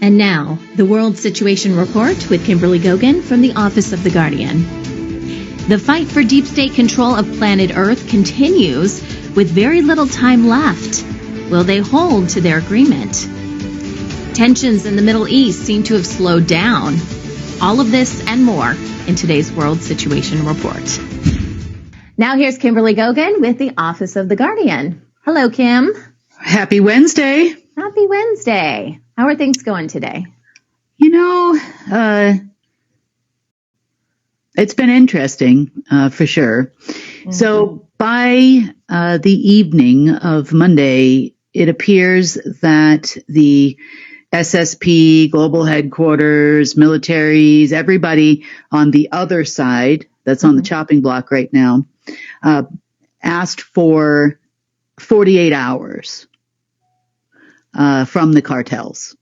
And now, the World Situation Report with Kimberly Gogan from the Office of the Guardian. The fight for deep state control of planet Earth continues with very little time left. Will they hold to their agreement? Tensions in the Middle East seem to have slowed down. All of this and more in today's World Situation Report. Now here's Kimberly Gogan with the Office of the Guardian. Hello, Kim. Happy Wednesday. Happy Wednesday. How are things going today? It's been interesting, for sure. Mm-hmm. So by the evening of Monday, it appears that the SSP, global headquarters, militaries, everybody on the other side that's on the chopping block right now, asked for 48 hours from the cartels,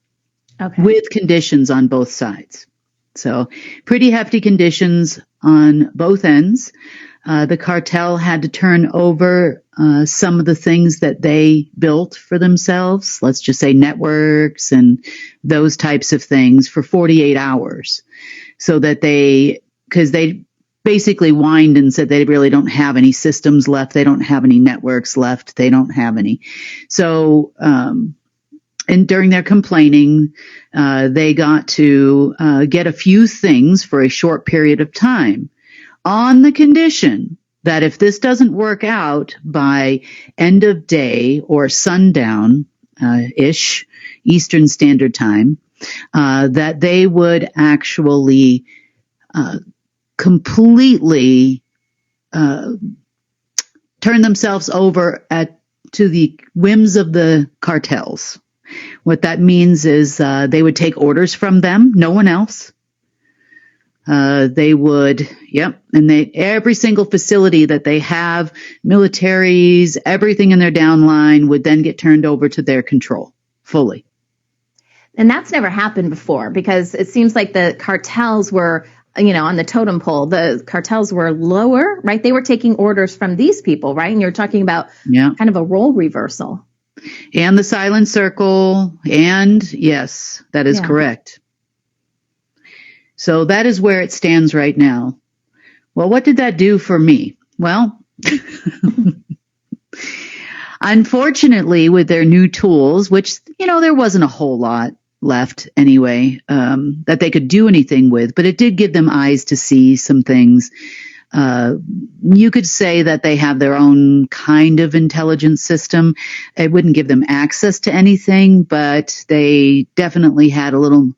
with conditions on both sides. So pretty hefty conditions on both ends. The cartel had to turn over some of the things that they built for themselves, let's just say networks and those types of things, for 48 hours, so that because they basically whined and said they really don't have any systems left, they don't have any networks left, they don't have any. So and during their complaining, they got to get a few things for a short period of time, on the condition that if this doesn't work out by end of day or sundown ish Eastern Standard Time, that they would actually completely turn themselves over to the whims of the cartels. What that means is they would take orders from them, no one else. They would, and every single facility that they have, militaries, everything in their downline would then get turned over to their control fully. And that's never happened before, because it seems like the cartels were, on the totem pole, the cartels were lower, right? They were taking orders from these people, right? And you're talking about kind of a role reversal. And the silent circle, and yes, that is correct. So that is where it stands right now. Well, what did that do for me? Well, unfortunately, with their new tools, which, there wasn't a whole lot left anyway, that they could do anything with, but it did give them eyes to see some things. You could say that they have their own kind of intelligence system. It wouldn't give them access to anything, but they definitely had a little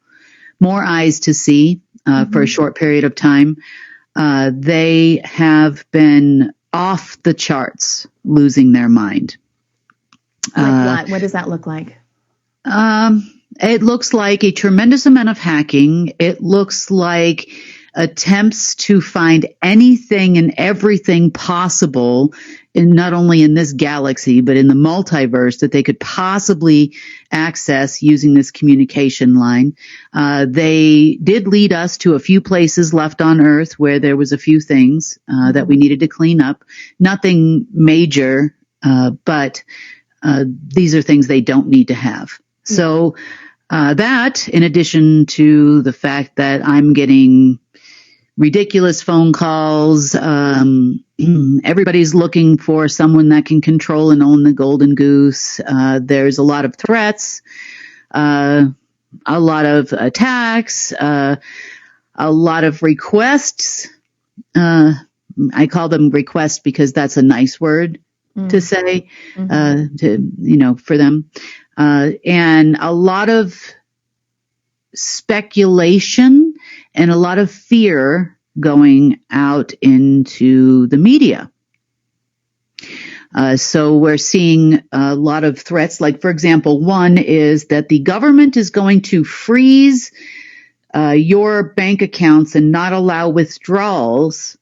more eyes to see for a short period of time. They have been off the charts, losing their mind. Like what does that look like? It looks like a tremendous amount of hacking. It looks like attempts to find anything and everything possible, not only in this galaxy, but in the multiverse, that they could possibly access using this communication line. They did lead us to a few places left on Earth where there was a few things that we needed to clean up. Nothing major, but these are things they don't need to have. So that, in addition to the fact that I'm getting ridiculous phone calls, everybody's looking for someone that can control and own the golden goose. There's a lot of threats, a lot of attacks, a lot of requests. I call them requests because that's a nice word to say, for them. And a lot of speculation and a lot of fear going out into the media. So we're seeing a lot of threats. Like, for example, one is that the government is going to freeze your bank accounts and not allow withdrawals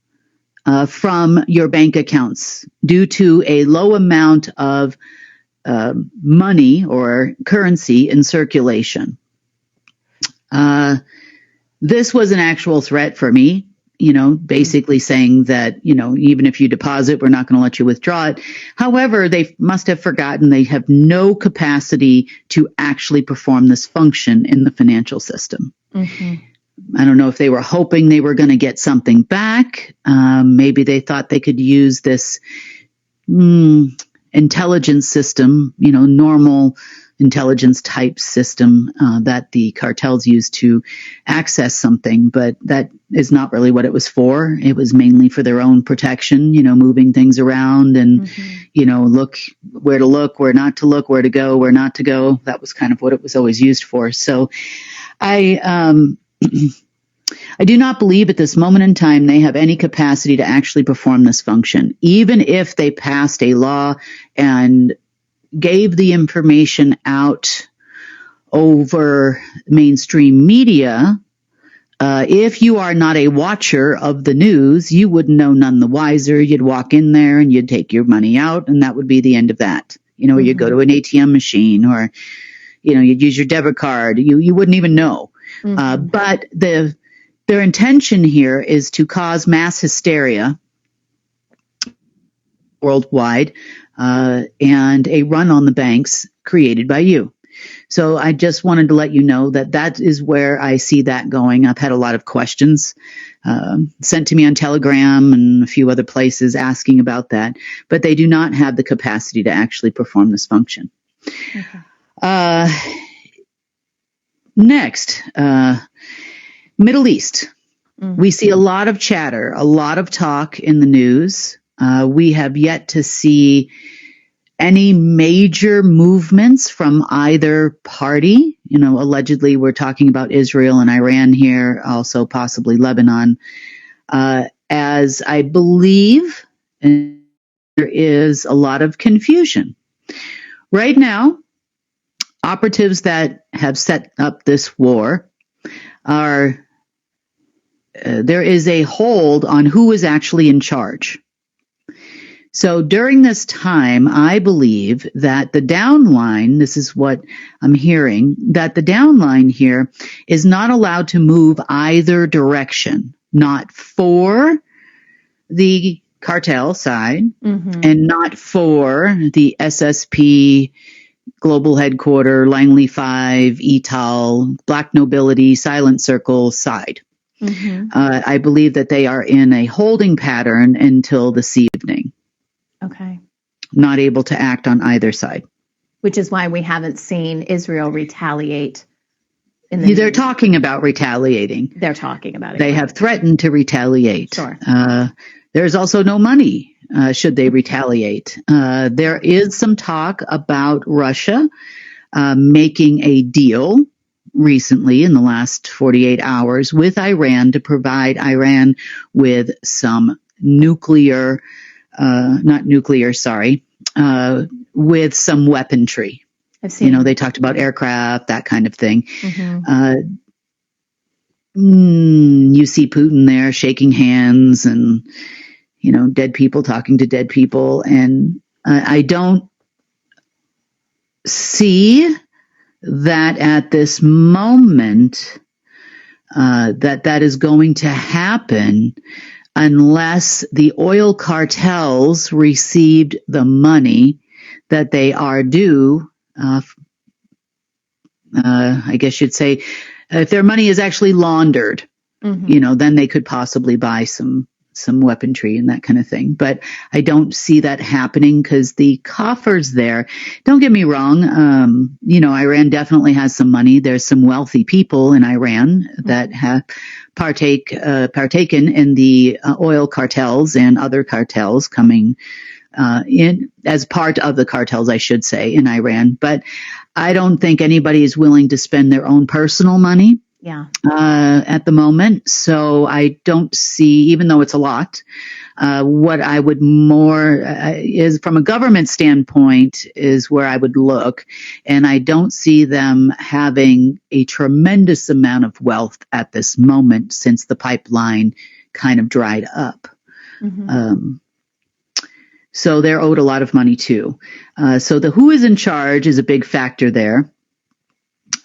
from your bank accounts due to a low amount of money or currency in circulation. This was an actual threat for me. basically saying that, even if you deposit, we're not going to let you withdraw it. However, they must have forgotten they have no capacity to actually perform this function in the financial system. I don't know if they were hoping they were going to get something back. Maybe they thought they could use this intelligence system, normal intelligence type system that the cartels use to access something, but that is not really what it was for. It was mainly for their own protection, moving things around and, look, where not to look, where to go, where not to go. That was kind of what it was always used for. So I do not believe at this moment in time they have any capacity to actually perform this function. Even if they passed a law and gave the information out over mainstream media, if you are not a watcher of the news, you would know none the wiser. You'd walk in there and you'd take your money out, and that would be the end of that. You'd go to an ATM machine, or, you'd use your debit card. You wouldn't even know. But their intention here is to cause mass hysteria worldwide, and a run on the banks created by you. So I just wanted to let you know that is where I see that going. I've had a lot of questions sent to me on Telegram and a few other places asking about that, but they do not have the capacity to actually perform this function. Next, Middle East. We see a lot of chatter, a lot of talk in the news. We have yet to see any major movements from either party. Allegedly we're talking about Israel and Iran here, also possibly Lebanon, as I believe there is a lot of confusion. Right now, operatives that have set up this war are, there is a hold on who is actually in charge. So during this time, I believe that the downline, this is what I'm hearing, that the downline here is not allowed to move either direction, not for the cartel side and not for the SSP, Global Headquarter, Langley 5, ETAL, Black Nobility, Silent Circle side. I believe that they are in a holding pattern until this evening. Okay. Not able to act on either side. Which is why we haven't seen Israel retaliate. They're talking about retaliating. They're talking about it. They have threatened to retaliate. Sure. There's also no money should they retaliate. There is some talk about Russia making a deal recently in the last 48 hours with Iran to provide Iran with some with some weaponry. I've seen they talked about aircraft, that kind of thing. You see Putin there shaking hands and, dead people talking to dead people. And I don't see that at this moment that is going to happen unless the oil cartels received the money that they are due. I guess you'd say if their money is actually laundered, then they could possibly buy some weaponry and that kind of thing. But I don't see that happening because the coffers there, don't get me wrong, Iran definitely has some money. There's some wealthy people in Iran that have partaken in the oil cartels and other cartels coming in as part of the cartels, I should say, in Iran. But I don't think anybody is willing to spend their own personal money. At the moment. So I don't see, even though it's a lot, what I would more is from a government standpoint is where I would look. And I don't see them having a tremendous amount of wealth at this moment since the pipeline kind of dried up. So they're owed a lot of money too. So the who is in charge is a big factor there.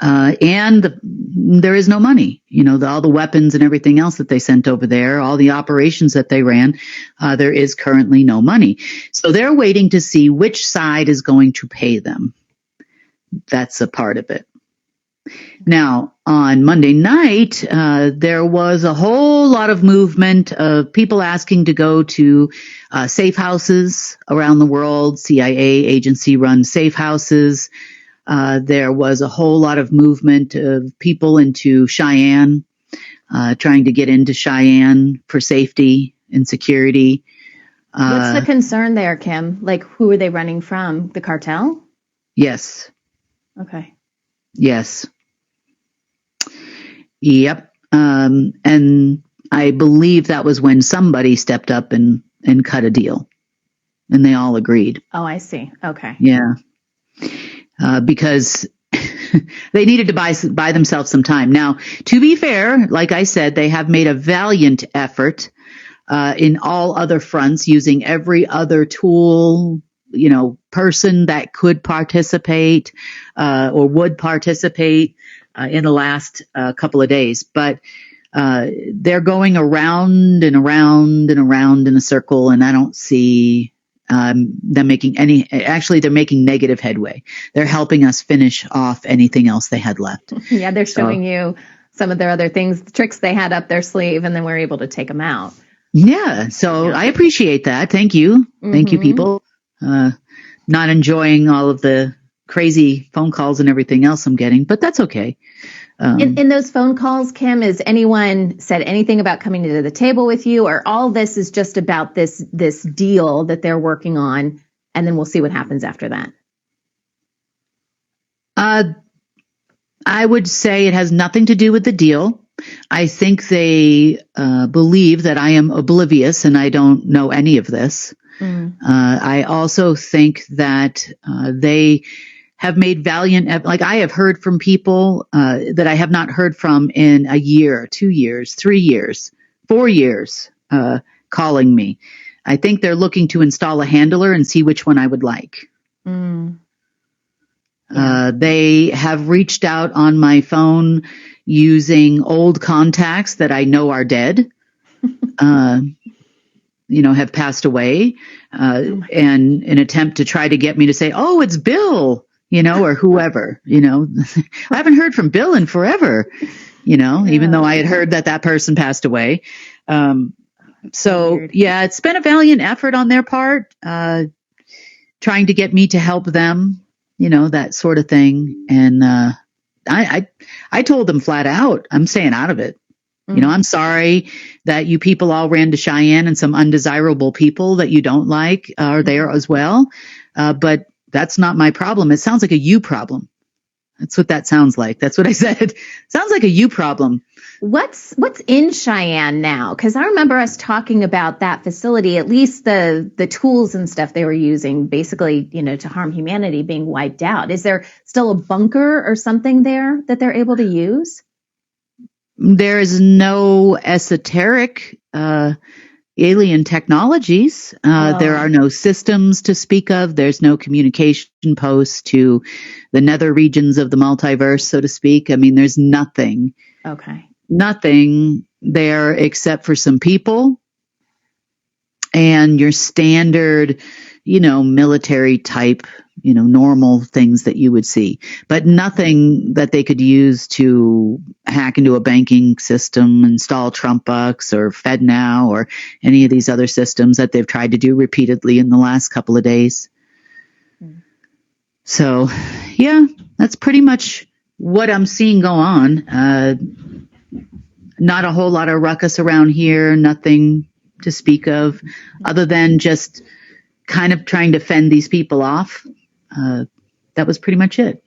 And there is no money. All the weapons and everything else that they sent over there, all the operations that they ran, there is currently no money. So they're waiting to see which side is going to pay them. That's a part of it. Now, on Monday night, there was a whole lot of movement of people asking to go to safe houses around the world, CIA agency-run safe houses. There was a whole lot of movement of people into Cheyenne, trying to get into Cheyenne for safety and security. What's the concern there, Kim? Like, who are they running from? The cartel? Yes. Okay. Yes. Yep. And I believe that was when somebody stepped up and cut a deal, and they all agreed. Oh, I see. Okay. Yeah. Because they needed to buy themselves some time. Now, to be fair, like I said, they have made a valiant effort in all other fronts, using every other tool, person that could participate or would participate in the last couple of days. But they're going around and around and around in a circle, and I don't see them making they're making negative headway. They're helping us finish off anything else they had left. Yeah, they're showing you some of their other things, tricks they had up their sleeve, and then we're able to take them out. Yeah, so I appreciate that. Thank you. Mm-hmm. Thank you, people. Not enjoying all of the crazy phone calls and everything else I'm getting, but that's okay. In those phone calls, Kim, has anyone said anything about coming to the table with you, or all this is just about this deal that they're working on, and then we'll see what happens after that? I would say it has nothing to do with the deal. I think they believe that I am oblivious and I don't know any of this. I also think that they have made valiant, like I have heard from people that I have not heard from in a year, 2 years, 3 years, 4 years, calling me. I think they're looking to install a handler and see which one I would like. They have reached out on my phone using old contacts that I know are dead, have passed away, and an attempt to try to get me to say, oh, it's Bill, or whoever, I haven't heard from Bill in forever, even though I had heard that person passed away. So yeah, it's been a valiant effort on their part, trying to get me to help them, that sort of thing. And, I told them flat out, I'm staying out of it. I'm sorry that you people all ran to Cheyenne and some undesirable people that you don't like are there as well. But that's not my problem. It sounds like a you problem. That's what that sounds like. That's what I said. Sounds like a you problem. What's in Cheyenne now? Because I remember us talking about that facility, at least the tools and stuff they were using, basically, to harm humanity, being wiped out. Is there still a bunker or something there that they're able to use? There is no esoteric alien technologies. There are no systems to speak of. There's no communication posts to the nether regions of the multiverse, so to speak. I mean, there's nothing. Okay. Nothing there except for some people and your standard, military type, normal things that you would see, but nothing that they could use to hack into a banking system, install Trump bucks or FedNow or any of these other systems that they've tried to do repeatedly in the last couple of days. So, yeah, that's pretty much what I'm seeing go on. Not a whole lot of ruckus around here, nothing to speak of, other than just kind of trying to fend these people off. That was pretty much it.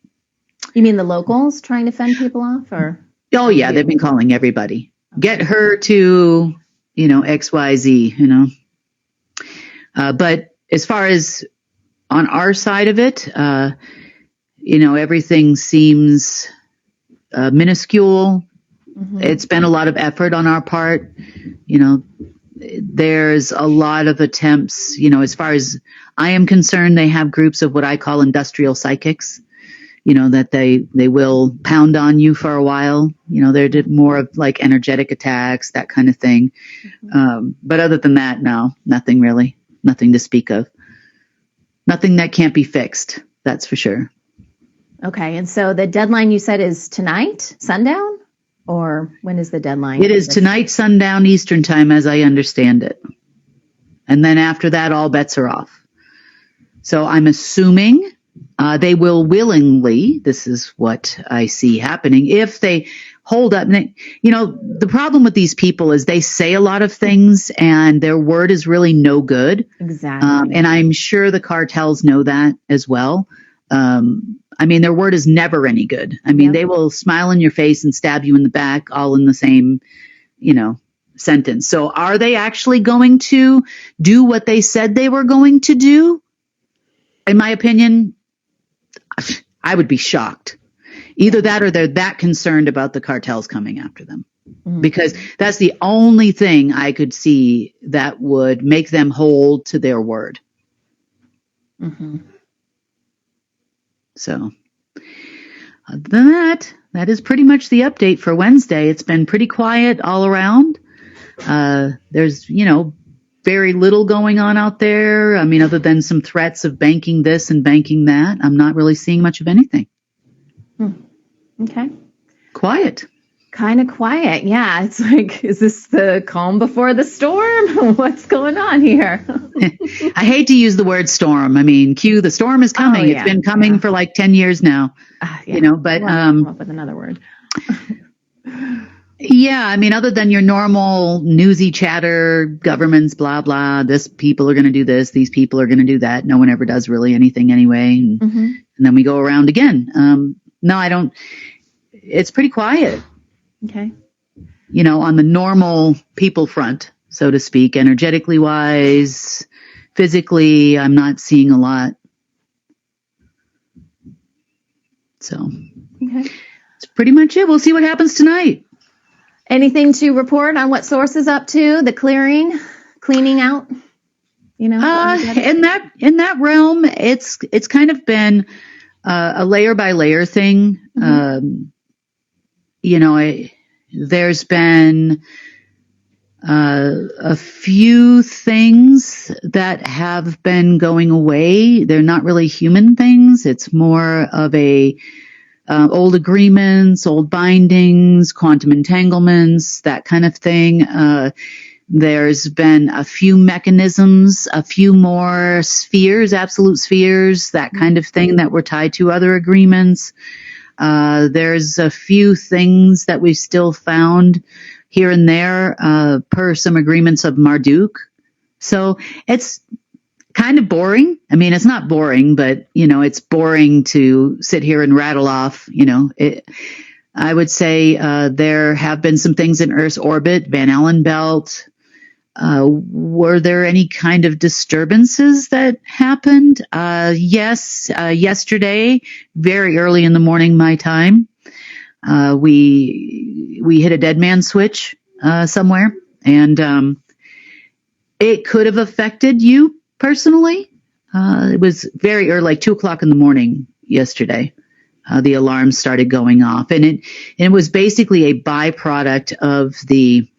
You mean the locals trying to fend people off, or? Oh yeah, they've been calling everybody. Okay. Get her to, XYZ, But as far as on our side of it, everything seems minuscule. Mm-hmm. It's been a lot of effort on our part. There's a lot of attempts, as far as I am concerned, they have groups of what I call industrial psychics, that they will pound on you for a while. They're more of like energetic attacks, that kind of thing. But other than that, no, nothing really, nothing to speak of. Nothing that can't be fixed. That's for sure. Okay. And so the deadline you said is tonight, sundown? Or when is the deadline? It is tonight, sundown Eastern time, as I understand it. And then after that, all bets are off. So I'm assuming they will willingly, this is what I see happening, if they hold up. The problem with these people is they say a lot of things and their word is really no good. Exactly. And I'm sure the cartels know that as well. Their word is never any good. They will smile in your face and stab you in the back, all in the same, sentence. So are they actually going to do what they said they were going to do? In my opinion, I would be shocked. Either that or they're that concerned about the cartels coming after them. Because that's the only thing I could see that would make them hold to their word. Mm-hmm. So, other than that is pretty much the update for Wednesday. It's been pretty quiet all around. There's, very little going on out there. Other than some threats of banking this and banking that, I'm not really seeing much of anything. Okay. Quiet. Kind of quiet. Yeah. It's like, is this the calm before the storm? What's going on here? I hate to use the word storm. The storm is coming. Oh, yeah. It's been coming for like 10 years now, but, come up with another word. Yeah, other than your normal newsy chatter, governments, blah, blah, this people are going to do this, these people are going to do that. No one ever does really anything anyway. And then we go around again. No, I don't. It's pretty quiet. Okay. On the normal people front, so to speak, energetically wise, physically, I'm not seeing a lot. So that's pretty much it. We'll see what happens tonight. Anything to report on what Source is up to? The cleaning out? In that realm, it's kind of been a layer by layer thing. There's been a few things that have been going away. They're not really human things. It's more of old agreements, old bindings, quantum entanglements, that kind of thing. There's been a few mechanisms, a few more spheres, absolute spheres, that kind of thing that were tied to other agreements. There's a few things that we've still found here and there, per some agreements of Marduk. So it's kind of boring. It's not boring, but, it's boring to sit here and rattle off, I would say there have been some things in Earth's orbit, Van Allen belt. Were there any kind of disturbances that happened? Yes. Yesterday, very early in the morning, my time, we hit a dead man switch somewhere, and it could have affected you personally. It was very early, like 2:00 in the morning yesterday. The alarm started going off, and it was basically a byproduct of the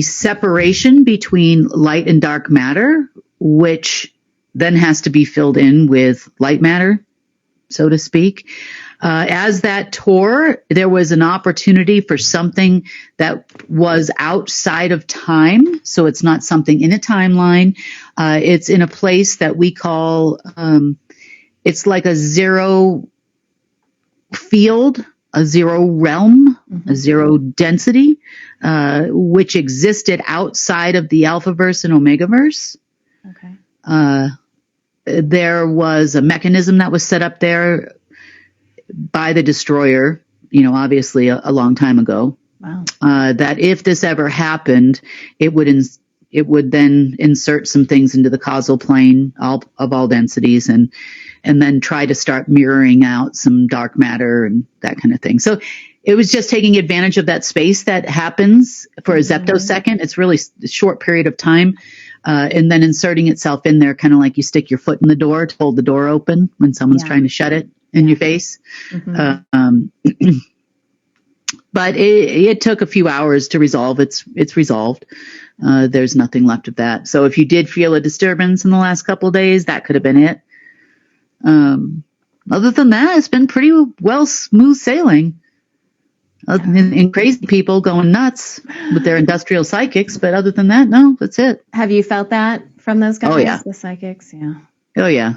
separation between light and dark matter, which then has to be filled in with light matter, so to speak. As that tore, there was an opportunity for something that was outside of time. So it's not something in a timeline. It's in a place that we call, it's like a zero field, a zero realm, a zero density, which existed outside of the Alphaverse and Omegaverse. Okay. There was a mechanism that was set up there by the destroyer, obviously a long time ago. Wow. That if this ever happened, it would then insert some things into the causal plane of all densities and then try to start mirroring out some dark matter and that kind of thing. So it was just taking advantage of that space that happens for a zeptosecond. It's really a short period of time. And then inserting itself in there, kind of like you stick your foot in the door to hold the door open when someone's trying to shut it. in your face. Mm-hmm. But it took a few hours to resolve. It's resolved. There's nothing left of that. So if you did feel a disturbance in the last couple of days, that could have been it. Other than that, it's been pretty well smooth sailing. And crazy people going nuts with their industrial psychics. But other than that, no, that's it. Have you felt that from those guys? Oh, yeah. The psychics? Yeah. Oh, yeah.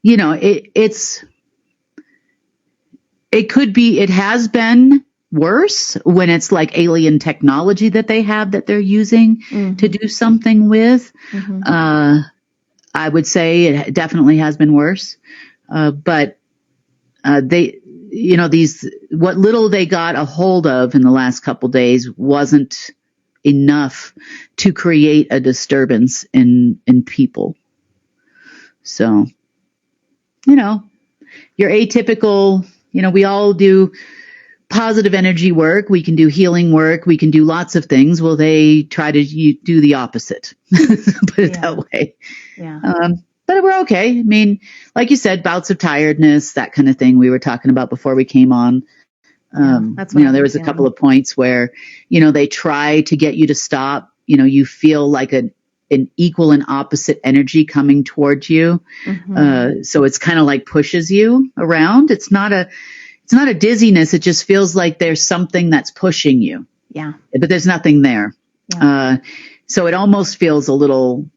You know, it could be, it has been worse when it's like alien technology that they have that they're using to do something with. I would say it definitely has been worse. But they, you know, what little they got a hold of in the last couple days wasn't enough to create a disturbance in people. So, you know, your atypical, you know, we all do positive energy work. We can do healing work. We can do lots of things. Well, they try to do the opposite, put it that way. Yeah. But we're okay. I mean, like you said, bouts of tiredness, that kind of thing we were talking about before we came on. That's what you know, there was a couple of points where, you know, they try to get you to stop. You know, you feel like an equal and opposite energy coming towards you. So it's kind of like pushes you around. It's not a dizziness. It just feels like there's something that's pushing you. Yeah. But there's nothing there. Yeah. So it almost feels a little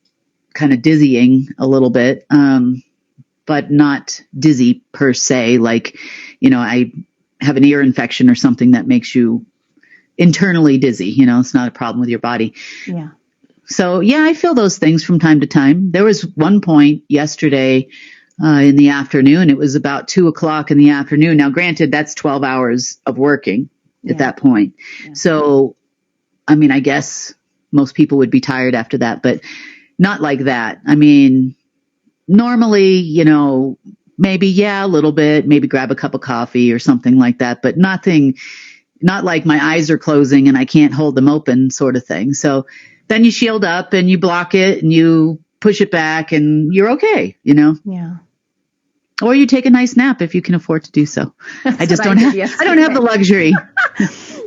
kind of dizzying a little bit, but not dizzy per se. Like, you know, I have an ear infection or something that makes you internally dizzy. You know, it's not a problem with your body. Yeah. So, yeah, I feel those things from time to time. There was one point yesterday in the afternoon. It was about 2:00 in the afternoon. Now, granted, that's 12 hours of working at that point. Yeah. So, I mean, I guess most people would be tired after that, but not like that. I mean, normally, you know, maybe, a little bit, maybe grab a cup of coffee or something like that, but not like my eyes are closing and I can't hold them open sort of thing. So then you shield up and you block it and you push it back and you're okay, you know? Yeah. Or you take a nice nap if you can afford to do so. I don't have the luxury.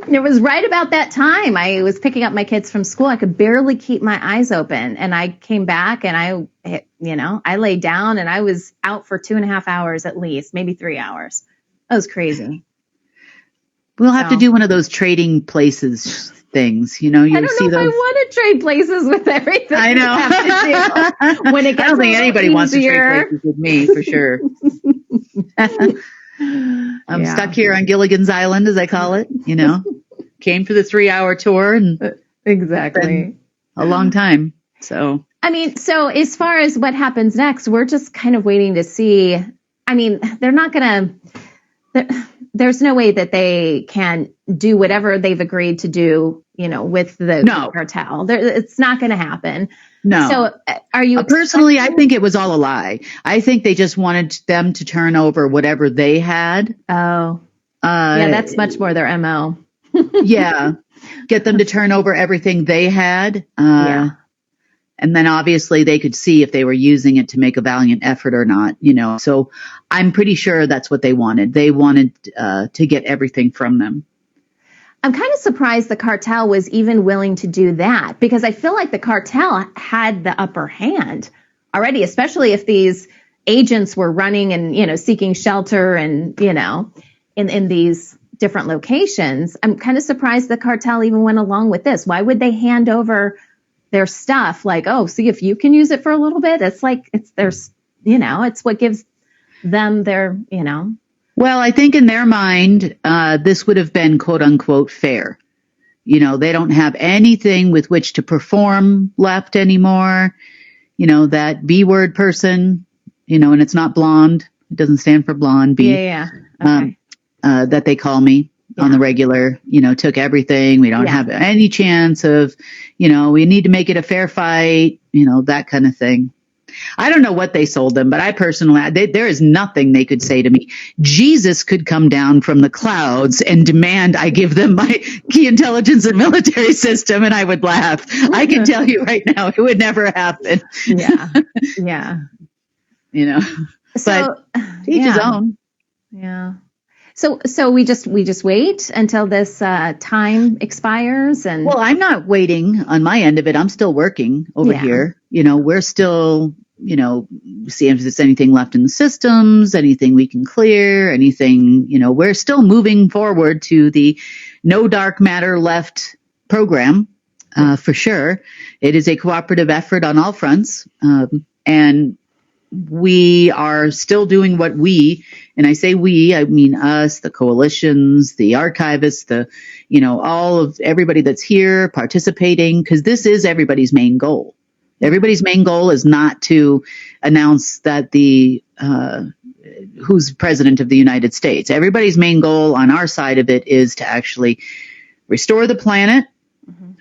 It was right about that time. I was picking up my kids from school. I could barely keep my eyes open. And I came back and I laid down and I was out for 2.5 hours at least, maybe 3 hours. That was crazy. We'll have to do one of those trading places things. You know, I don't know if I want to trade places with everything. I know. Have to do. When it gets I don't think anybody wants to trade places with me, for sure. I'm stuck here on Gilligan's Island, as I call it, you know. Came for the 3-hour tour and exactly a long time. So, I mean, so as far as what happens next, we're just kind of waiting to see. I mean, they're not going to, there's no way that they can do whatever they've agreed to do, you know, with the cartel. It's not going to happen. No. So are you personally, I think it was all a lie. I think they just wanted them to turn over whatever they had. Oh, yeah, that's much more their MO. Yeah. Get them to turn over everything they had. And then obviously they could see if they were using it to make a valiant effort or not, you know. So I'm pretty sure that's what they wanted. They wanted to get everything from them. I'm kind of surprised the cartel was even willing to do that, because I feel like the cartel had the upper hand already, especially if these agents were running and, you know, seeking shelter and, you know, in these different locations. I'm kind of surprised the cartel even went along with this. Why would they hand over their stuff like, oh, see if you can use it for a little bit? It's like, it's there's, you know, it's what gives them their, you know. Well, I think in their mind, this would have been quote unquote fair. You know, they don't have anything with which to perform left anymore. You know, that B word person, you know, and it's not blonde. It doesn't stand for blonde. B. Yeah. Okay. That they call me on the regular, you know, took everything. We don't have any chance of, you know, we need to make it a fair fight, you know, that kind of thing. I don't know what they sold them, but I personally, there is nothing they could say to me. Jesus could come down from the clouds and demand I give them my key intelligence and military system, and I would laugh. I can tell you right now, it would never happen. Yeah. Yeah. You know. So, to each his own. Yeah. So we just wait until this time expires, and well, I'm not waiting on my end of it. I'm still working over here. We're still, see if there's anything left in the systems, anything we can clear, anything, we're still moving forward to the No Dark Matter Left program, for sure. It is a cooperative effort on all fronts. And we are still doing what and I say we, I mean us, the coalitions, the archivists, all of everybody that's here participating, because this is everybody's main goal. Everybody's main goal is not to announce that who's president of the United States. Everybody's main goal on our side of it is to actually restore the planet,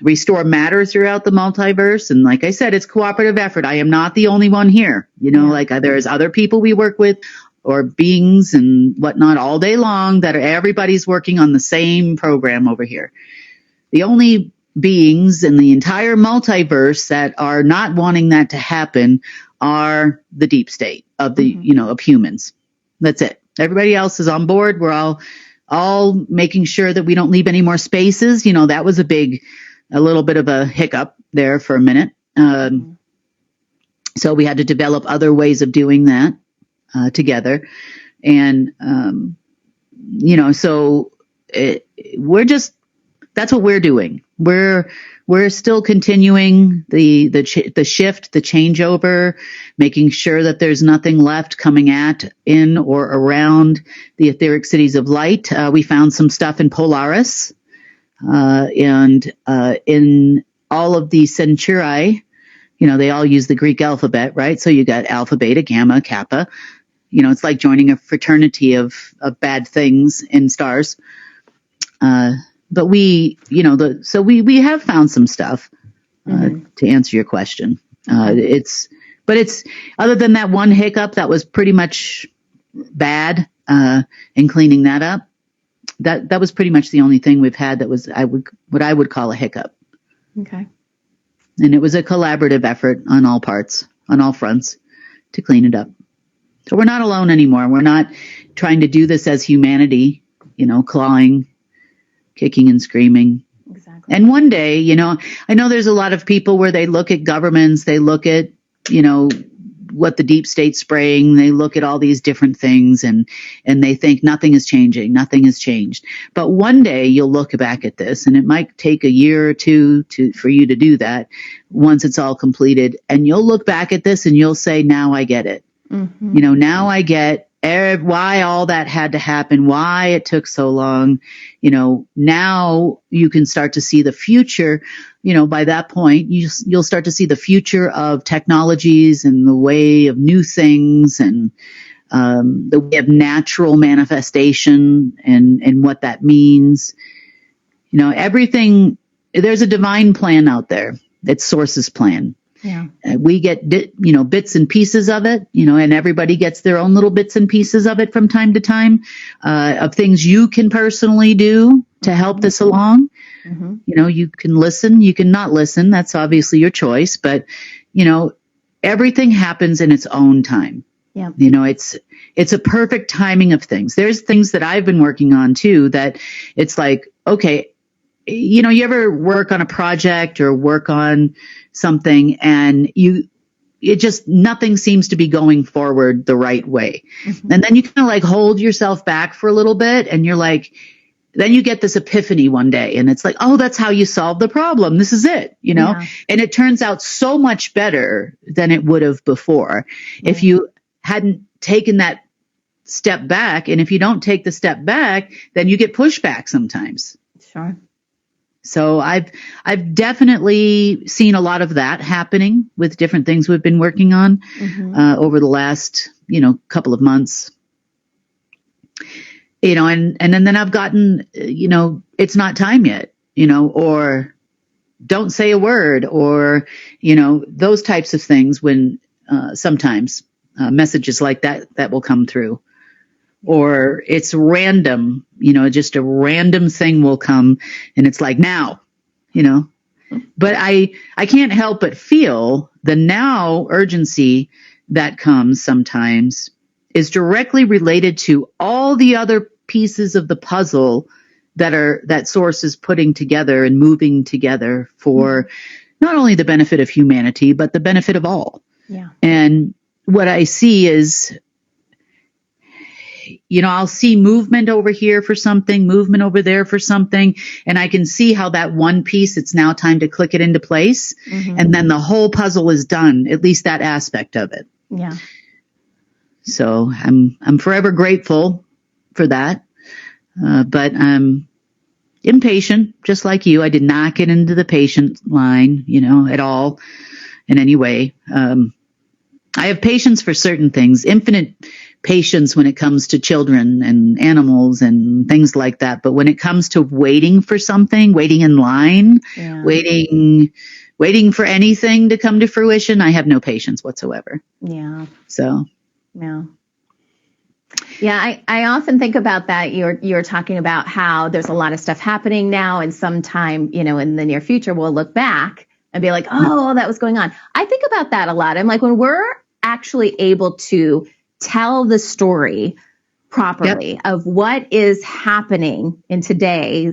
restore matter throughout the multiverse. And like I said, it's cooperative effort. I am not the only one here. There's other people we work with, or beings and whatnot, all day long, that everybody's working on the same program over here. The only beings in the entire multiverse that are not wanting that to happen are the deep state of the, of humans. That's it. Everybody else is on board. We're all making sure that we don't leave any more spaces. That was a little bit of a hiccup there for a minute. So we had to develop other ways of doing that together. And, that's what we're doing. We're still continuing the shift, the changeover, making sure that there's nothing left coming in or around the etheric cities of light. We found some stuff in Polaris. And in all of the Centauri, they all use the Greek alphabet, right? So you got alpha, beta, gamma, kappa. It's like joining a fraternity of bad things in stars. But we have found some stuff, to answer your question. It's other than that one hiccup that was pretty much bad, in cleaning that up. That was pretty much the only thing we've had that was what I would call a hiccup. Okay. And it was a collaborative effort on all parts, on all fronts, to clean it up. So we're not alone anymore. We're not trying to do this as humanity, clawing, kicking and screaming. Exactly. And one day, I know there's a lot of people where they look at governments, they look at, what the deep state's spraying, they look at all these different things and they think nothing is changing, nothing has changed. But one day you'll look back at this, and it might take a year or two for you to do that once it's all completed. And you'll look back at this and you'll say, now I get it. Now I get why all that had to happen, why it took so long. Now you can start to see the future. By that point, you'll start to see the future of technologies and the way of new things, and the way of natural manifestation and what that means. Everything, there's a divine plan out there. It's Source's plan. Yeah. We get, bits and pieces of it, and everybody gets their own little bits and pieces of it from time to time, of things you can personally do to help this along. You can listen, you can not listen. That's obviously your choice, but, everything happens in its own time. Yeah. It's a perfect timing of things. There's things that I've been working on too, that it's like, okay, you ever work on a project or work on something and nothing seems to be going forward the right way. And then you kind of like hold yourself back for a little bit, and you're like, then you get this epiphany one day, and it's like, oh, that's how you solve the problem. This is it, and it turns out so much better than it would have before if you hadn't taken that step back. And if you don't take the step back, then you get pushback sometimes. Sure. So I've definitely seen a lot of that happening with different things we've been working on over the last, couple of months. And then I've gotten, it's not time yet, or don't say a word, or, those types of things when sometimes messages like that will come through. Or it's random, just a random thing will come, and it's like now, but I can't help but feel the now urgency that comes sometimes is directly related to all the other pieces of the puzzle that Source is putting together and moving together for not only the benefit of humanity, but the benefit of all. Yeah. And what I see is, I'll see movement over here for something, movement over there for something, and I can see how that one piece, it's now time to click it into place. And then the whole puzzle is done, at least that aspect of it. Yeah. So I'm forever grateful for that. But I'm impatient, just like you. I did not get into the patient line, at all in any way. I have patience for certain things, infinite patience when it comes to children and animals and things like that. But when it comes to waiting for something, waiting in line, waiting for anything to come to fruition, I have no patience whatsoever. Yeah. So. Yeah. Yeah, I often think about that. You're talking about how there's a lot of stuff happening now, and sometime, in the near future, we'll look back and be like, oh, that was going on. I think about that a lot. I'm like, when we're actually able to tell the story properly of what is happening in today,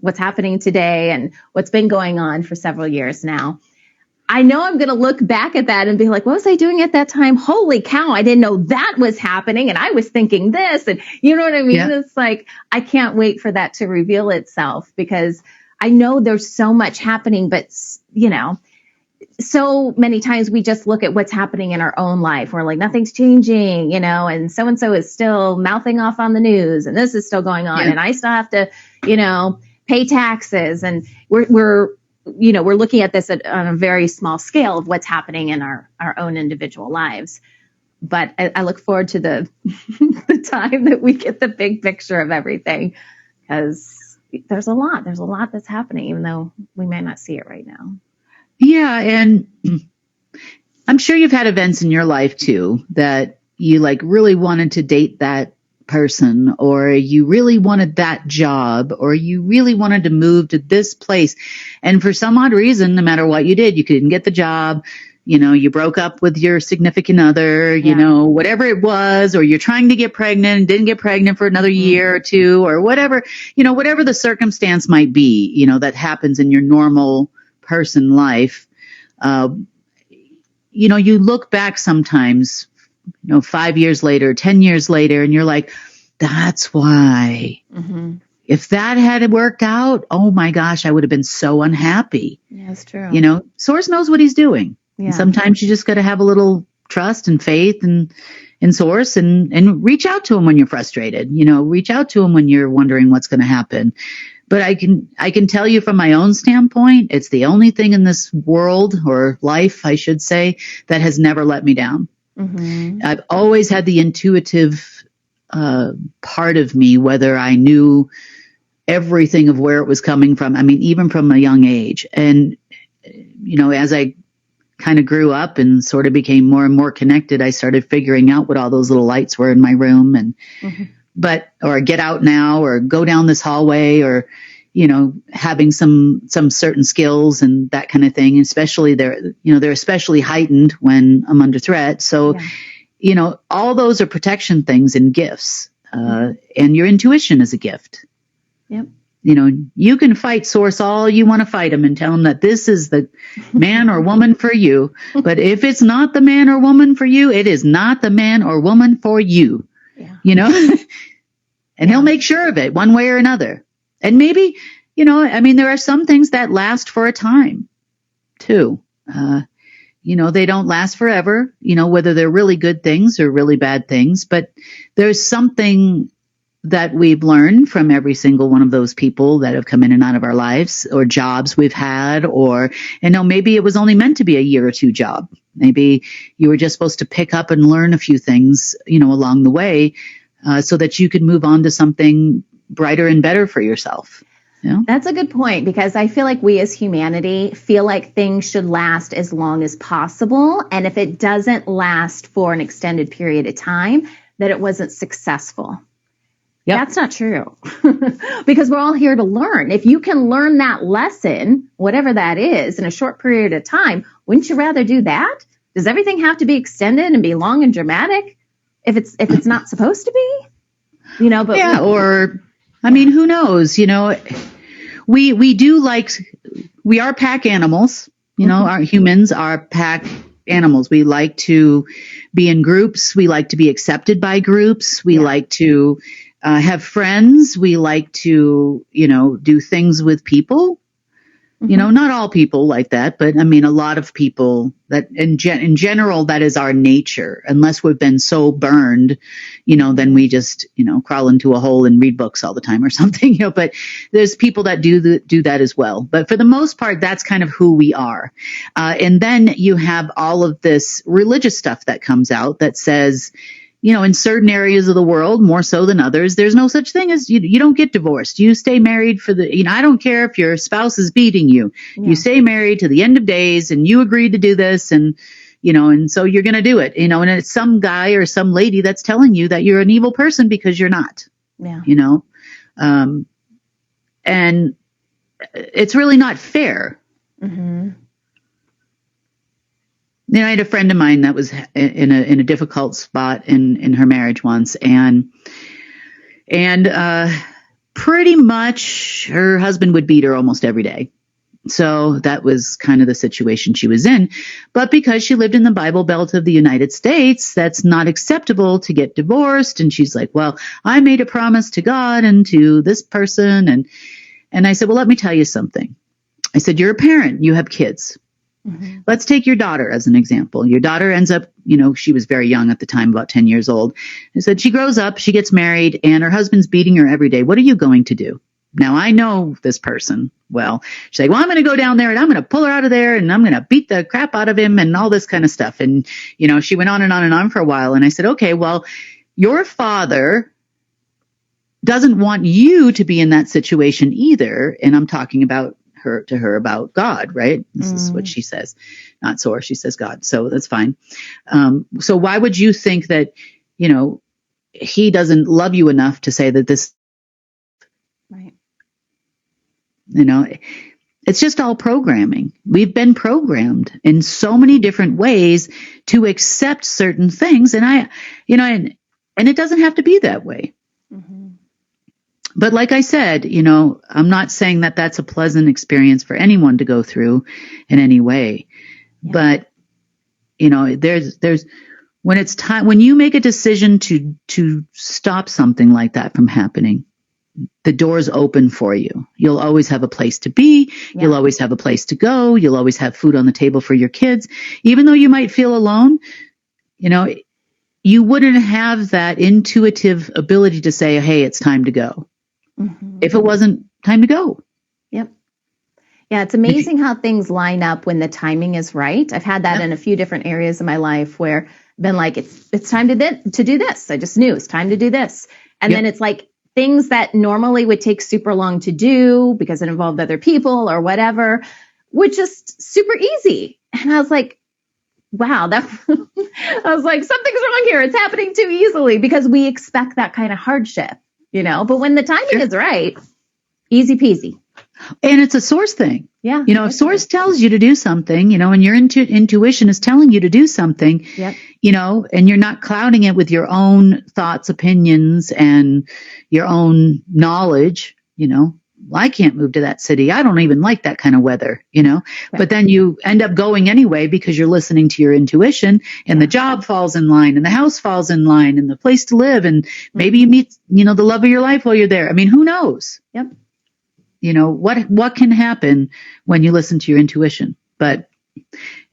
what's happening today and what's been going on for several years now, I know I'm going to look back at that and be like, what was I doing at that time? Holy cow, I didn't know that was happening. And I was thinking this. And you know what I mean? Yeah. It's like, I can't wait for that to reveal itself, because I know there's so much happening, but, so many times we just look at what's happening in our own life. We're like, nothing's changing, and so-and-so is still mouthing off on the news, and this is still going on. And I still have to, pay taxes. And we're looking at this on a very small scale of what's happening in our own individual lives. But I look forward to the time that we get the big picture of everything, because there's a lot that's happening, even though we may not see it right now. Yeah. And I'm sure you've had events in your life too, that you really wanted to date that person, or you really wanted that job, or you really wanted to move to this place. And for some odd reason, no matter what you did, you couldn't get the job. You broke up with your significant other, whatever it was, or you're trying to get pregnant and didn't get pregnant for another year or two, or whatever, whatever the circumstance might be, that happens in your normal person life. You look back sometimes, 5 years later, 10 years later, and you're like, that's why. Mm-hmm. If that had worked out, oh my gosh, I would have been so unhappy. Yeah, that's true. Source knows what he's doing. Yeah. And sometimes you just got to have a little trust and faith in Source, and reach out to him when you're frustrated. Reach out to him when you're wondering what's going to happen. But I can tell you from my own standpoint, it's the only thing in this world, or life, I should say, that has never let me down. Mm-hmm. I've always had the intuitive part of me, whether I knew everything of where it was coming from. I mean, even from a young age. And, as I kind of grew up and sort of became more and more connected, I started figuring out what all those little lights were in my room, and or get out now, or go down this hallway, or, having some certain skills and that kind of thing. Especially they're especially heightened when I'm under threat. So, all those are protection things and gifts. And your intuition is a gift. Yep. You can fight Source all you want to fight him and tell him that this is the man or woman for you. But if it's not the man or woman for you, it is not the man or woman for you. Yeah. And he'll make sure of it one way or another. And maybe, there are some things that last for a time too. They don't last forever, whether they're really good things or really bad things, but there's something that we've learned from every single one of those people that have come in and out of our lives, or jobs we've had, or, maybe it was only meant to be a year or two job. Maybe you were just supposed to pick up and learn a few things, along the way, so that you could move on to something brighter and better for yourself. That's a good point, because I feel like we as humanity feel like things should last as long as possible. And if it doesn't last for an extended period of time, that it wasn't successful. Yep. That's not true, because we're all here to learn. If you can learn that lesson, whatever that is, in a short period of time, wouldn't you rather do that? Does everything have to be extended and be long and dramatic? if it's not supposed to be, but yeah, or, I mean, who knows, we are pack animals, our humans are pack animals. We like to be in groups. We like to be accepted by groups. We like to have friends. We like to, do things with people. Not all people like that, but I mean, a lot of people that in general, that is our nature, unless we've been so burned, then we just, crawl into a hole and read books all the time or something, but there's people that do that as well. But for the most part, that's kind of who we are. And then you have all of this religious stuff that comes out that says, in certain areas of the world, more so than others, there's no such thing as you don't get divorced. You stay married for I don't care if your spouse is beating you. Yeah. You stay married to the end of days and you agreed to do this and, and so you're going to do it, and it's some guy or some lady that's telling you that you're an evil person because you're not, and it's really not fair. Mm-hmm. I had a friend of mine that was in a difficult spot in her marriage once, and pretty much her husband would beat her almost every day. So that was kind of the situation she was in. But because she lived in the Bible Belt of the United States, that's not acceptable to get divorced. And she's like, well, I made a promise to God and to this person. And I said, well, let me tell you something. I said, you're a parent, you have kids. Mm-hmm. Let's take your daughter as an example. Your daughter ends up, she was very young at the time, about 10 years old. I said, she grows up, she gets married, and her husband's beating her every day. What are you going to do? Now, I know this person well. She's like, well, I'm going to go down there and I'm going to pull her out of there and I'm going to beat the crap out of him and all this kind of stuff. And, she went on and on and on for a while. And I said, okay, well, your father doesn't want you to be in that situation either. And I'm talking about her about God, right? This is what she says, not Source. She says God. So that's fine. So why would you think that, he doesn't love you enough to say that this, right? It's just all programming. We've been programmed in so many different ways to accept certain things. And and it doesn't have to be that way. Mm-hmm. But like I said, I'm not saying that that's a pleasant experience for anyone to go through in any way. Yeah. But, there's when it's time, when you make a decision to stop something like that from happening, the door's open for you. You'll always have a place to be. Yeah. You'll always have a place to go. You'll always have food on the table for your kids. Even though you might feel alone, you wouldn't have that intuitive ability to say, hey, it's time to go. Mm-hmm. If it wasn't time to go. Yep. Yeah, it's amazing how things line up when the timing is right. I've had that in a few different areas of my life where I've been like, it's time to do this. I just knew it's time to do this. And then it's like things that normally would take super long to do because it involved other people or whatever, were just super easy. And I was like, wow, I was like, something's wrong here. It's happening too easily because we expect that kind of hardship. But when the timing is right, easy peasy. And it's a Source thing. Yeah. If Source tells you to do something, and your intuition is telling you to do something, and you're not clouding it with your own thoughts, opinions, and your own knowledge, well, I can't move to that city. I don't even like that kind of weather, Right. But then you end up going anyway because you're listening to your intuition, and the job falls in line, and the house falls in line, and the place to live, and maybe you meet, the love of your life while you're there. I mean, who knows? Yep. What can happen when you listen to your intuition? But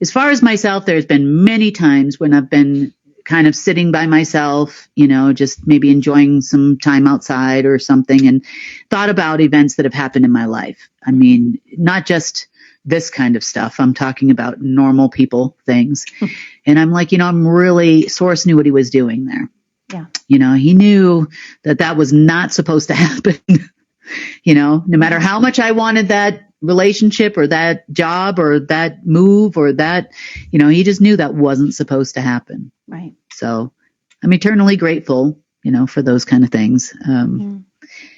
as far as myself, there's been many times when I've been kind of sitting by myself, just maybe enjoying some time outside or something, and thought about events that have happened in my life. I mean, not just this kind of stuff. I'm talking about normal people things. And I'm like, I'm really, Source knew what he was doing there. Yeah. He knew that was not supposed to happen. No matter how much I wanted that relationship or that job or that move or that, he just knew that wasn't supposed to happen. Right. So I'm eternally grateful, for those kind of things.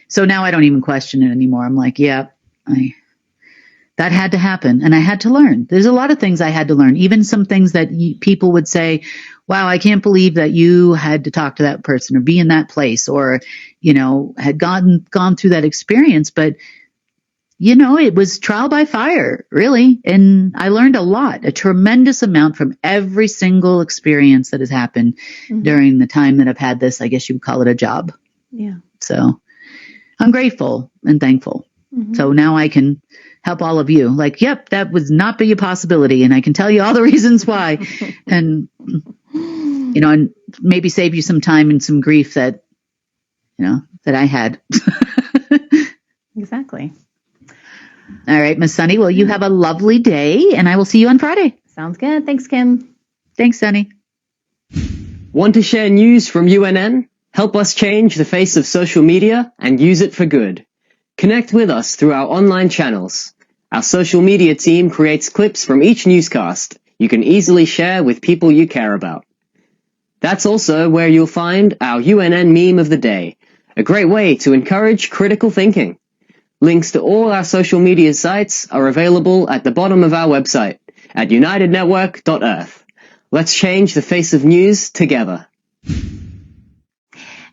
So now I don't even question it anymore. I'm like, yeah, that had to happen, and I had to learn. There's a lot of things I had to learn, even some things that people would say, wow, I can't believe that you had to talk to that person or be in that place or, had gone through that experience. But, it was trial by fire, really. And I learned a lot, a tremendous amount from every single experience that has happened during the time that I've had this. I guess you would call it a job. Yeah. So I'm grateful and thankful. So now I can help all of you. Like, yep, that would not be a possibility. And I can tell you all the reasons why. And, and maybe save you some time and some grief that, that I had. Exactly. All right, Miss Sunny. Well, you have a lovely day, and I will see you on Friday. Sounds good. Thanks, Kim. Thanks, Sunny. Want to share news from UNN? Help us change the face of social media and use it for good. Connect with us through our online channels. Our social media team creates clips from each newscast you can easily share with people you care about. That's also where you'll find our UNN meme of the day, a great way to encourage critical thinking. Links to all our social media sites are available at the bottom of our website at unitednetwork.earth. Let's change the face of news together.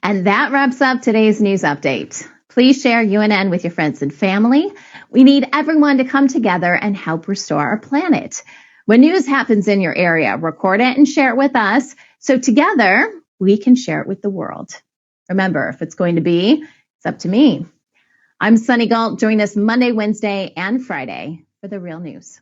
And that wraps up today's news update. Please share UNN with your friends and family. We need everyone to come together and help restore our planet. When news happens in your area, record it and share it with us so together we can share it with the world. Remember, if it's going to be, it's up to me. I'm Sunny Galt. Join us Monday, Wednesday, and Friday for the real news.